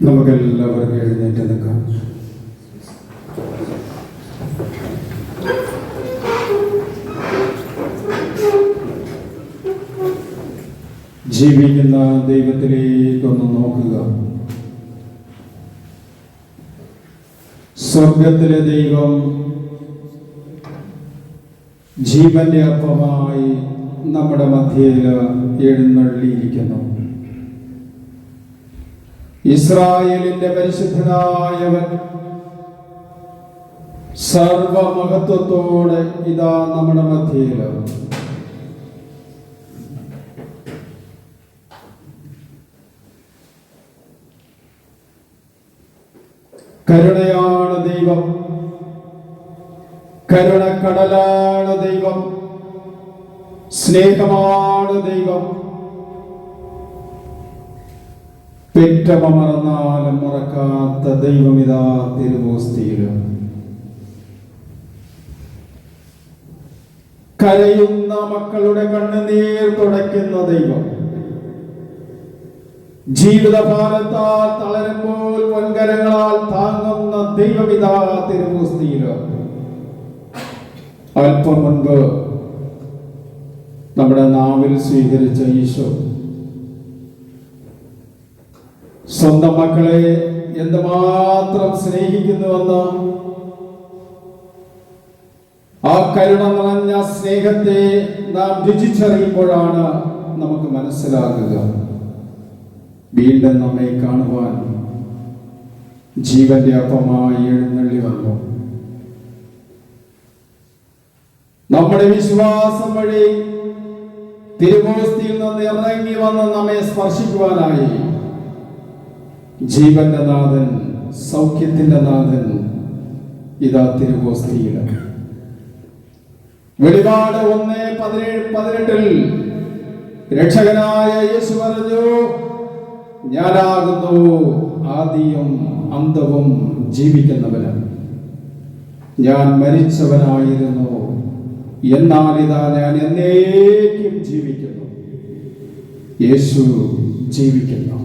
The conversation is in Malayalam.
നമുക്കെല്ലാവർക്കും എഴുന്നേറ്റ് നിൽക്കാം. ജീവിക്കുന്ന ദൈവത്തിലേക്കൊന്ന് നോക്കുക. സ്വർഗത്തിലെ ദൈവം ജീവന്റെ അപ്പമായി നമ്മുടെ മധ്യയിൽ എഴുന്നള്ളിയിരിക്കുന്നു. ഇസ്രായേലിന്റെ പരിശുദ്ധനായവൻ സർവമഹത്വത്തോടെ ഇതാ നമ്മുടെ മധ്യയിൽ. കരുണയാണ് ദൈവം, കരുണക്കടലാണ് ദൈവം, സ്നേഹമാണ് ദൈവം. പെറ്റമ്മ മറന്നാലും മറക്കാത്ത ദൈവം ഇതാ തിരുവോസ്തിയിൽ. കരയുന്ന മക്കളുടെ കണ്ണുനീർ തുടയ്ക്കുന്ന ദൈവം, ജീവിതഭാരത്താൽ തളരുമ്പോൾ പൊൻകരങ്ങളാൽ താങ്ങുന്ന ദൈവം ഇതാ തിരുവോസ്തിയിൽ. അല്പം മുൻപ് നമ്മുടെ നാവിൽ സ്വീകരിച്ച ഈശോ സ്വന്തം മക്കളെ എന്തുമാത്രം സ്നേഹിക്കുന്നുവെന്ന്, ആ കരുണ നിറഞ്ഞ സ്നേഹത്തെ നാം രുചിച്ചറിയുമ്പോഴാണ് നമുക്ക് മനസ്സിലാകുക. വീണ്ടും നമ്മെ കാണുവാൻ ജീവന്റെ അപ്പമായി എഴുന്നള്ളി വന്നു. നമ്മുടെ വിശ്വാസം വഴി തിരുവോസ്തിയിൽ നിന്ന് ഇറങ്ങി വന്ന് നമ്മെ സ്പർശിക്കുവാനായി ജീവന്റെ നാഥൻ, സൗഖ്യത്തിന്റെ നാഥൻ ഇതാ തിരുവോസ്തിയിൽ. വെളിപാട് 1:17 രക്ഷകനായ യേശു പറഞ്ഞു, ഞാനാകുന്നു ആദിയും അന്തവും ജീവിക്കുന്നവനും. ഞാൻ മരിച്ചവനായിരുന്നു, എന്നാൽ ഇതാ ഞാൻ എന്നേക്കും ജീവിക്കുന്നു. യേശു ജീവിക്കുന്നു.